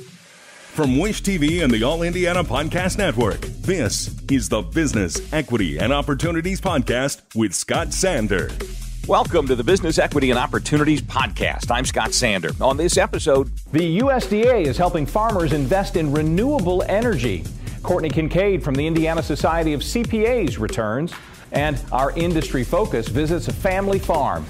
From Wish TV and the All Indiana Podcast Network, this is the Business, Equity, and Opportunities Podcast with Scott Sander. Welcome to the Business, Equity, and Opportunities Podcast. I'm Scott Sander. On this episode, the USDA is helping farmers invest in renewable energy. Courtney Kincaid from the Indiana Society of CPAs returns, and our industry focus visits a family farm.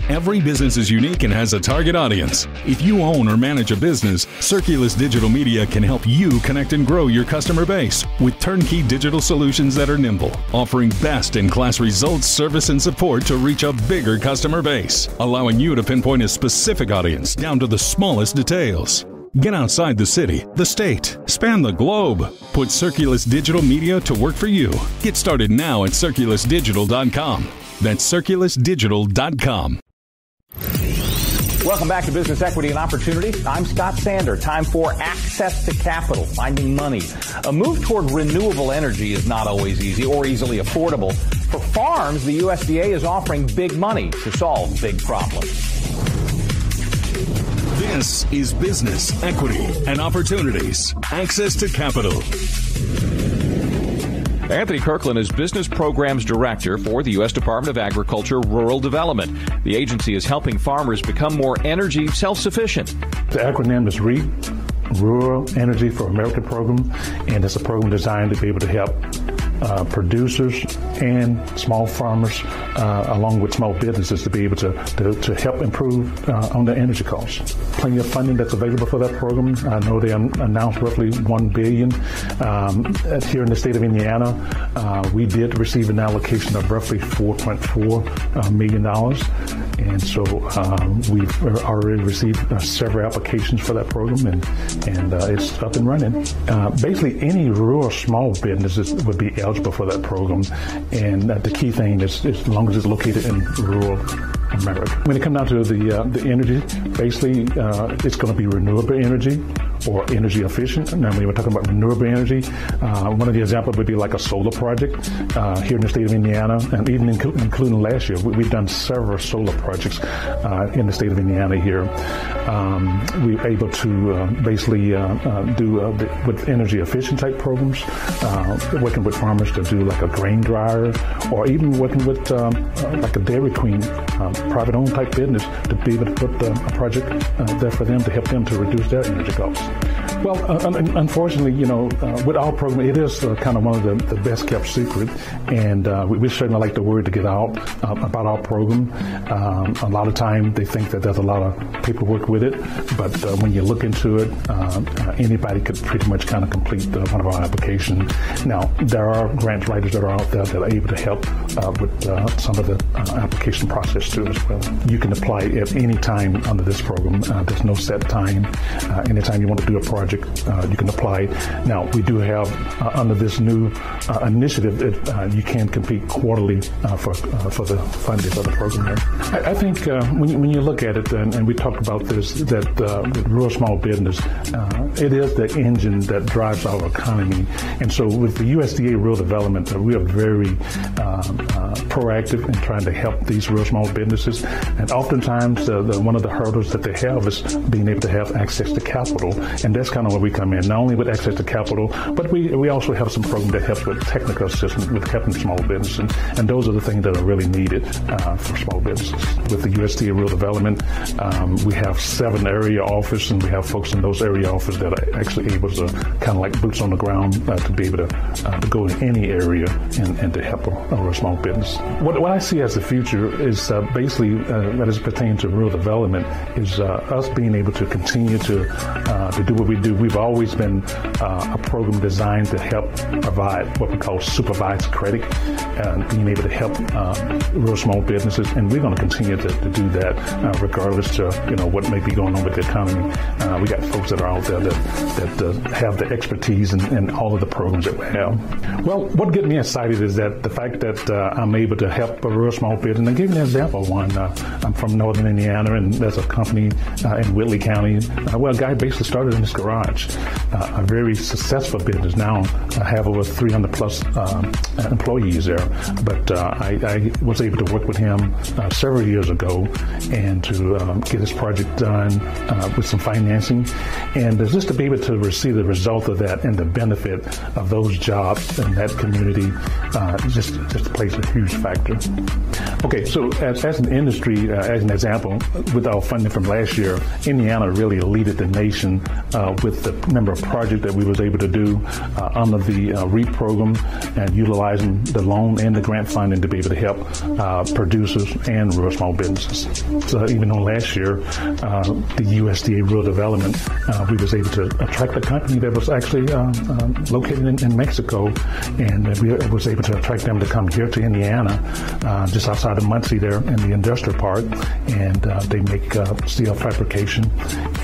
Every business is unique and has a target audience. If you own or manage a business, Circulus Digital Media can help you connect and grow your customer base with turnkey digital solutions that are nimble, offering best-in-class results, service, and support to reach a bigger customer base, allowing you to pinpoint a specific audience down to the smallest details. Get outside the city, the state, span the globe. Put Circulus Digital Media to work for you. Get started now at circulusdigital.com. That's circulusdigital.com. Welcome back to Business, Equity, and Opportunity. I'm Scott Sander. Time for access to capital, finding money. A move toward renewable energy is not always easy or easily affordable. For farms, the USDA is offering big money to solve big problems. This is Business, Equity, and Opportunities. Access to capital. Anthony Kirkland is Business Programs Director for the U.S. Department of Agriculture Rural Development. The agency is helping farmers become more energy self-sufficient. The acronym is REAP, Rural Energy for America Program, and it's a program designed to be able to help producers and small farmers, along with small businesses, to be able to help improve on their energy costs. Plenty of funding that's available for that program. I know they announced roughly $1 billion. Here in the state of Indiana, we did receive an allocation of roughly $4.4 million. And so we've already received several applications for that program, and it's up and running. Basically, any rural small businesses would be eligible for that program, and the key thing is as long as it's located in rural America. When it comes down to the energy, basically it's going to be renewable energy or energy efficient. Now, when we're talking about renewable energy, one of the examples would be like a solar project here in the state of Indiana, and even including last year, we've done several solar projects in the state of Indiana here. We're able to basically do with energy efficient type programs, working with farmers to do like a grain dryer, or even working with like a Dairy Queen private owned type business to be able to put a project there for them to help them to reduce their energy costs. Well, unfortunately, with our program, it is kind of one of the best kept secret, and we certainly like the word to get out about our program. A lot of time they think that there's a lot of paperwork with it, but when you look into it, anybody could pretty much kind of complete one of our applications. Now, there are grant writers that are out there that are able to help with some of the application process too as well. You can apply at any time under this program. There's no set time. Anytime you want to do a project, you can apply. Now, we do have under this new initiative, you can compete quarterly for the funding of the program there. I think when you look at it, and we talked about this, that with rural small business, it is the engine that drives our economy. And so with the USDA Rural Development, we are very proactive in trying to help these rural small businesses. And oftentimes, one of the hurdles that they have is being able to have access to capital. And that's kind of where we come in, not only with access to capital, but we also have some program that helps with technical assistance with helping small businesses. And those are the things that are really needed for small businesses. With the USDA Rural Development, we have 7 area offices, and we have folks in those area offices that are actually able to kind of like boots on the ground to be able to go in any area and to help a small business. What I see as the future is basically, that is pertaining to rural development, is us being able to continue to do what we do. We've always been a program designed to help provide what we call supervised credit, and being able to help rural small businesses, and we're going to continue to do that regardless to what may be going on with the economy. We got folks that are out there that have the expertise in all of the programs that we have. Well, what gets me excited is that the fact that I'm able to help a rural small business. And I'll give you an example of one. I'm from northern Indiana, and there's a company in Whitley County. A guy basically started in his garage. A very successful business now. I have over 300 plus employees there. but I was able to work with him several years ago and to get this project done with some financing, and just to be able to receive the result of that and the benefit of those jobs in that community just plays a huge factor. Okay, so as an industry, as an example, with our funding from last year, Indiana really leaded the nation with the number of projects that we was able to do under the REAP program and utilizing the loan and the grant funding to be able to help producers and rural small businesses. So even on last year, the USDA Rural Development, we was able to attract a company that was actually located in Mexico, and we was able to attract them to come here to Indiana, just outside of Muncie there in the industrial park, and they make steel fabrication,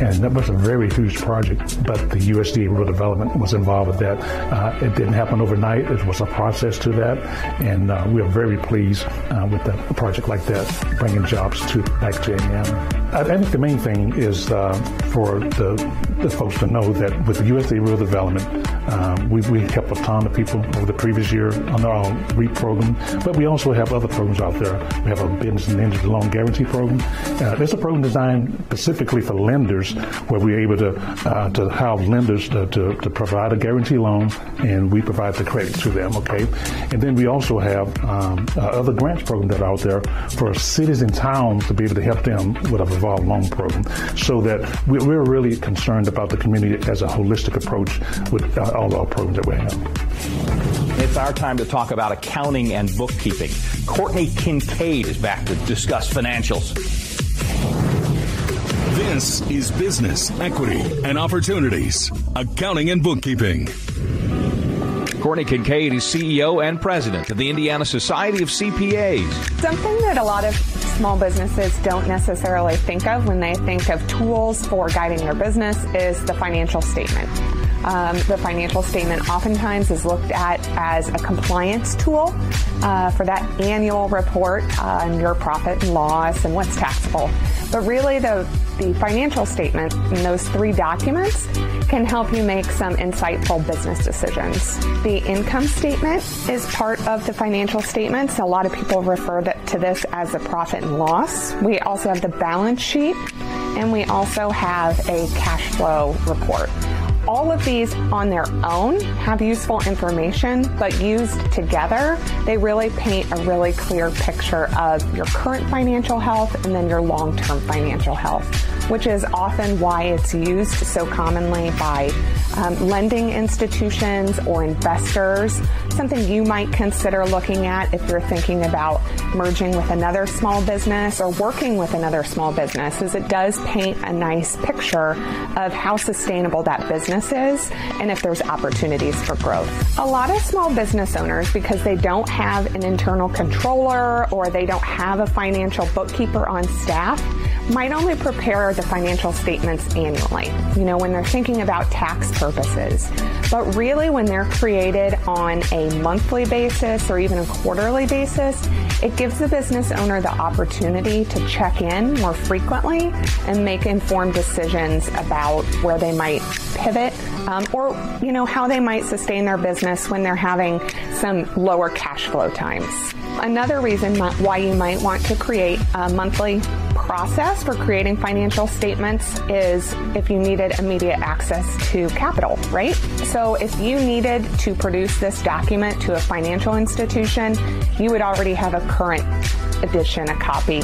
and that was a very huge project, but the USDA Rural Development was involved with that. It didn't happen overnight. It was a process to that, and we are very pleased with a project like that, bringing jobs back to Indiana. I think the main thing is for the folks to know that with the USDA Rural Development, we help a ton of people over the previous year under our REAP program, but we also have other programs out there. We have a business and energy loan guarantee program. There's a program designed specifically for lenders where we're able to have lenders to provide a guarantee loan, and we provide the credit to them, okay? And then we also have other grants programs that are out there for cities and towns to be able to help them with a revolving loan program, so that we're really concerned about the community as a holistic approach with all our programs that we have. It's our time to talk about accounting and bookkeeping. Courtney Kincaid is back to discuss financials. This is Business, Equity, and Opportunities, Accounting and Bookkeeping. Courtney Kincaid is CEO and President of the Indiana Society of CPAs. Something that a lot of small businesses don't necessarily think of when they think of tools for guiding their business is the financial statement. The financial statement oftentimes is looked at as a compliance tool for that annual report on your profit and loss and what's taxable. But really the financial statement and those three documents can help you make some insightful business decisions. The income statement is part of the financial statements. A lot of people refer to this as the profit and loss. We also have the balance sheet, and we also have a cash flow report. All of these on their own have useful information, but used together, they really paint a really clear picture of your current financial health and then your long-term financial health, which is often why it's used so commonly by lending institutions or investors. Something you might consider looking at if you're thinking about merging with another small business or working with another small business, is it does paint a nice picture of how sustainable that business is and if there's opportunities for growth. A lot of small business owners, because they don't have an internal controller or they don't have a financial bookkeeper on staff, might only prepare the financial statements annually, when they're thinking about tax purposes. But really, when they're created on a monthly basis or even a quarterly basis, it gives the business owner the opportunity to check in more frequently and make informed decisions about where they might pivot or how they might sustain their business when they're having some lower cash flow times. Another reason why you might want to create a monthly process for creating financial statements is if you needed immediate access to capital, right? So if you needed to produce this document to a financial institution, you would already have a current edition, a copy.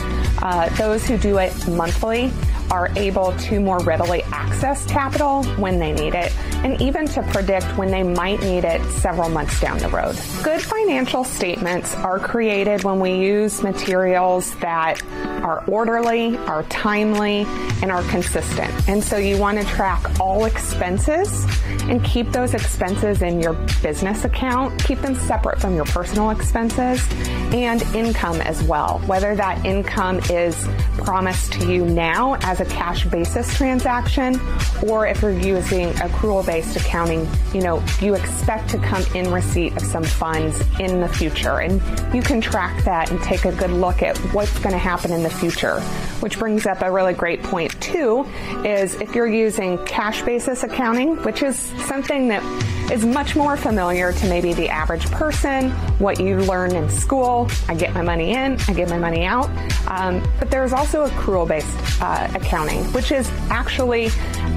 Those who do it monthly are able to more readily access capital when they need it, and even to predict when they might need it several months down the road. Good financial statements are created when we use materials that are orderly, are timely, and are consistent. And so you want to track all expenses and keep those expenses in your business account. Keep them separate from your personal expenses. and income as well. Whether that income is promised to you now as a cash basis transaction, or if you're using accrual-based accounting, you expect to come in receipt of some funds in the future. And you can track that and take a good look at what's going to happen in the future. Which brings up a really great point, too, is if you're using cash basis accounting, which is something that is much more familiar to maybe the average person, what you learn in school. I get my money in, I get my money out. But there's also accrual-based accounting, which is actually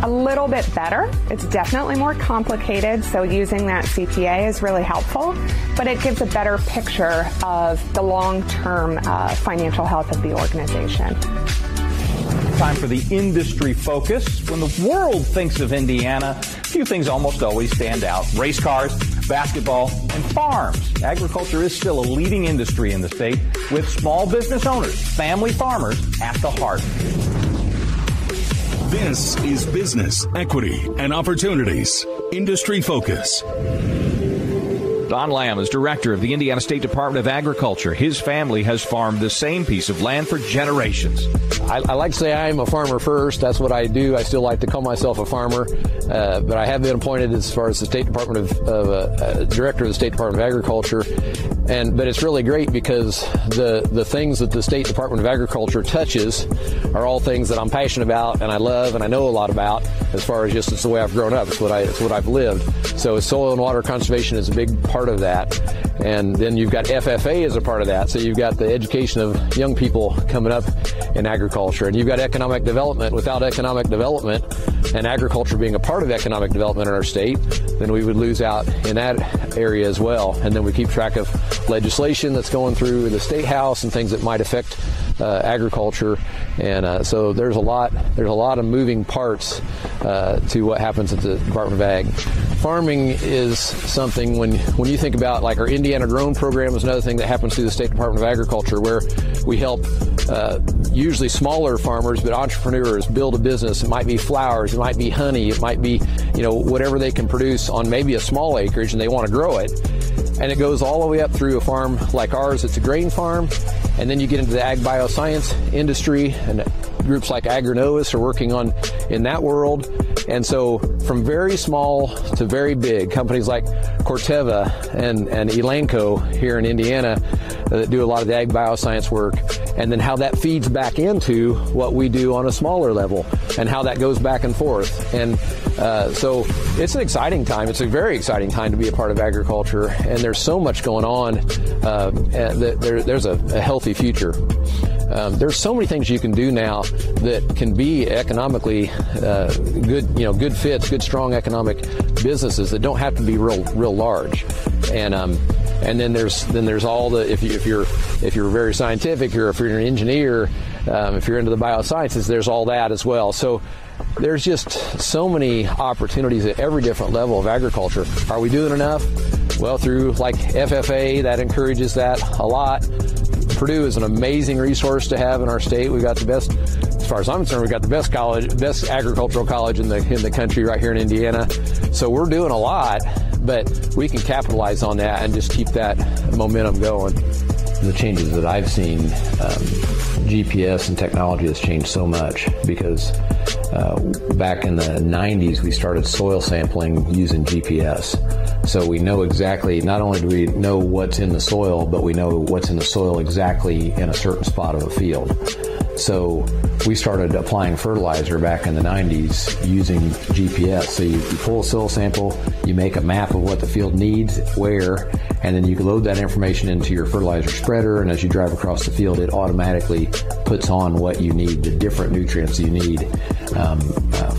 a little bit better. It's definitely more complicated, so using that CPA is really helpful, but it gives a better picture of the long-term financial health of the organization. Time for the industry focus. When the world thinks of Indiana, a few things almost always stand out. Race cars, basketball, and farms. Agriculture is still a leading industry in the state, with small business owners, family farmers, at the heart. This is Business, Equity, and Opportunities. Industry Focus. Don Lamb is director of the Indiana State Department of Agriculture. His family has farmed the same piece of land for generations. I like to say I'm a farmer first. That's what I do. I still like to call myself a farmer, but I have been appointed as far as the State Department director of the State Department of Agriculture. But it's really great because the things that the State Department of Agriculture touches are all things that I'm passionate about and I love and I know a lot about. As far as just it's the way I've grown up, it's what I've lived. So soil and water conservation is a big part of that. And then you've got FFA as a part of that. So you've got the education of young people coming up in agriculture. And you've got economic development. Without economic development and agriculture being a part of economic development in our state, then we would lose out in that area as well. And then we keep track of legislation that's going through the State House and things that might affect agriculture. And so there's a lot of moving parts to what happens at the Department of Ag. Farming is something when you think about like our Indiana Grown program is another thing that happens through the State Department of Agriculture, where we help usually smaller farmers but entrepreneurs build a business. It might be flowers, it might be honey, it might be whatever they can produce on maybe a small acreage and they want to grow it. And it goes all the way up through a farm like ours. It's a grain farm. And then you get into the ag bioscience industry, and groups like Agronovus are working in that world. And so from very small to very big, companies like Corteva and Elanco here in Indiana that do a lot of the ag bioscience work, and then how that feeds back into what we do on a smaller level and how that goes back and forth. And so it's an exciting time. It's a very exciting time to be a part of agriculture, and there's so much going on. There's a healthy future. There's so many things you can do now that can be economically good fits, good strong economic businesses that don't have to be real large. And then there's all the if you're very scientific, or if you're an engineer, if you're into the biosciences, there's all that as well. So there's just so many opportunities at every different level of agriculture. Are we doing enough? Well, through like FFA, that encourages that a lot. Purdue is an amazing resource to have in our state. We've got the best, as far as I'm concerned, we've got the best agricultural college in the country right here in Indiana. So we're doing a lot, but we can capitalize on that and just keep that momentum going. The changes that I've seen, GPS and technology has changed so much because back in the 90s, we started soil sampling using GPS. So we know exactly, not only do we know what's in the soil, but we know what's in the soil exactly in a certain spot of a field. So we started applying fertilizer back in the 90s using GPS. So you pull a soil sample, you make a map of what the field needs, where, and then you can load that information into your fertilizer spreader, and as you drive across the field, it automatically puts on what you need, the different nutrients you need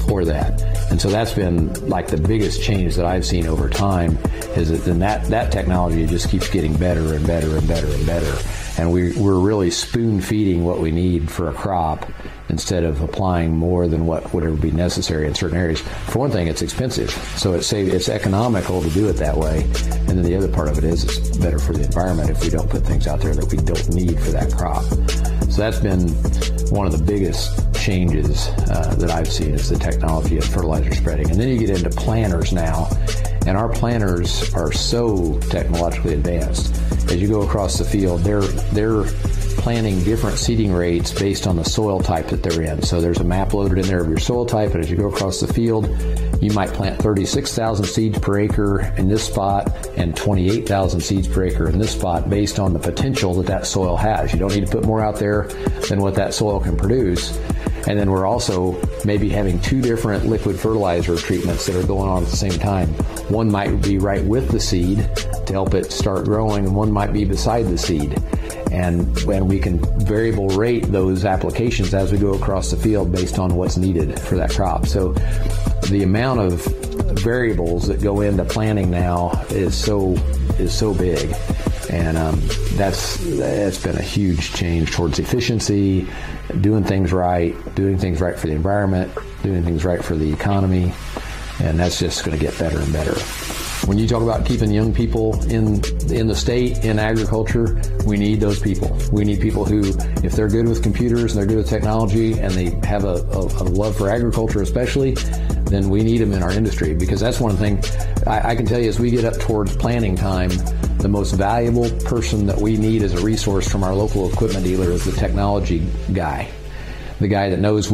for that. And so that's been like the biggest change that I've seen over time, is that technology just keeps getting better and better and better and better. And we're really spoon feeding what we need for a crop instead of applying more than what would ever be necessary in certain areas. For one thing, it's expensive, so it's economical to do it that way. And then the other part of it is it's better for the environment if we don't put things out there that we don't need for that crop. So that's been one of the biggest changes that I've seen, is the technology of fertilizer spreading. And then you get into planters now, and our planters are so technologically advanced. as you go across the field, they're planting different seeding rates based on the soil type that they're in. So there's a map loaded in there of your soil type, and as you go across the field, you might plant 36,000 seeds per acre in this spot and 28,000 seeds per acre in this spot based on the potential that soil has. You don't need to put more out there than what that soil can produce. And then we're also maybe having 2 different liquid fertilizer treatments that are going on at the same time. One might be right with the seed to help it start growing, and one might be beside the seed. And we can variable rate those applications as we go across the field based on what's needed for that crop. So the amount of variables that go into planting now is so big. And that's been a huge change towards efficiency, doing things right for the environment, doing things right for the economy, and that's just going to get better and better. When you talk about keeping young people in the state, in agriculture, we need those people. We need people who, if they're good with computers and they're good with technology and they have a love for agriculture especially, then we need them in our industry, because that's one thing I can tell you as we get up towards planting time, the most valuable person that we need as a resource from our local equipment dealer is the technology guy. The guy that knows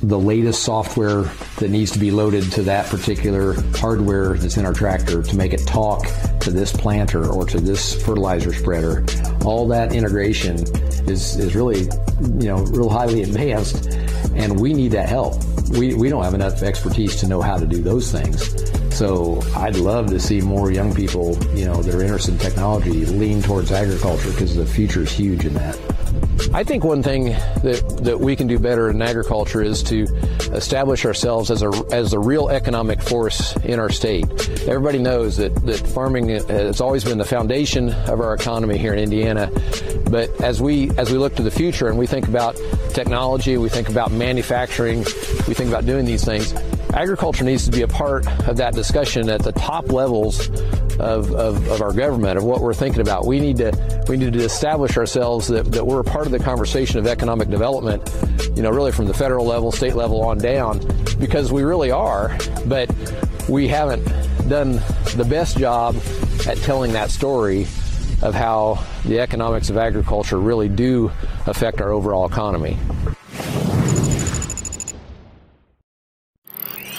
the latest software that needs to be loaded to that particular hardware that's in our tractor to make it talk to this planter or to this fertilizer spreader. All that integration is really, real highly advanced, and we need that help. We don't have enough expertise to know how to do those things. So I'd love to see more young people, that are interested in technology lean towards agriculture, because the future is huge in that. I think one thing that we can do better in agriculture is to establish ourselves as a real economic force in our state. Everybody knows that farming has always been the foundation of our economy here in Indiana. But as we look to the future and we think about technology, we think about manufacturing, we think about doing these things, agriculture needs to be a part of that discussion at the top levels of our government, of what we're thinking about. We need to establish ourselves that we're a part of the conversation of economic development, really from the federal level, state level on down, because we really are, but we haven't done the best job at telling that story of how the economics of agriculture really do affect our overall economy.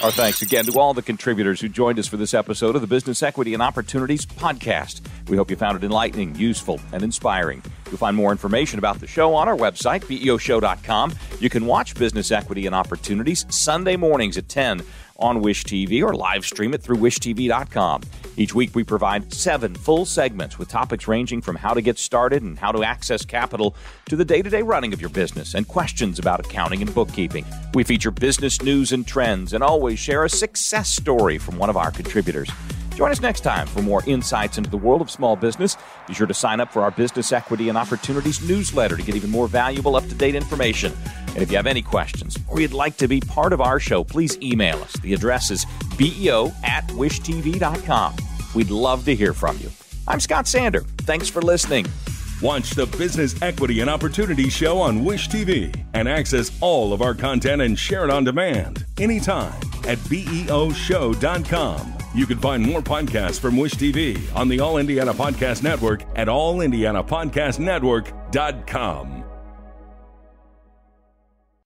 Our thanks again to all the contributors who joined us for this episode of the Business Equity and Opportunities podcast. We hope you found it enlightening, useful, and inspiring. You'll find more information about the show on our website, BEOshow.com. You can watch Business Equity and Opportunities Sunday mornings at 10 on Wish TV or live stream it through wishtv.com. Each week we provide 7 full segments with topics ranging from how to get started and how to access capital to the day-to-day running of your business and questions about accounting and bookkeeping. We feature business news and trends and always share a success story from one of our contributors. Join us next time for more insights into the world of small business. Be sure to sign up for our Business Equity and Opportunities newsletter to get even more valuable, up-to-date information. And if you have any questions or you'd like to be part of our show, please email us. The address is beo@wishtv.com. We'd love to hear from you. I'm Scott Sander. Thanks for listening. Watch the Business Equity and Opportunity Show on Wish TV and access all of our content and share it on demand anytime at BEOshow.com. You can find more podcasts from Wish TV on the All Indiana Podcast Network at allindianapodcastnetwork.com.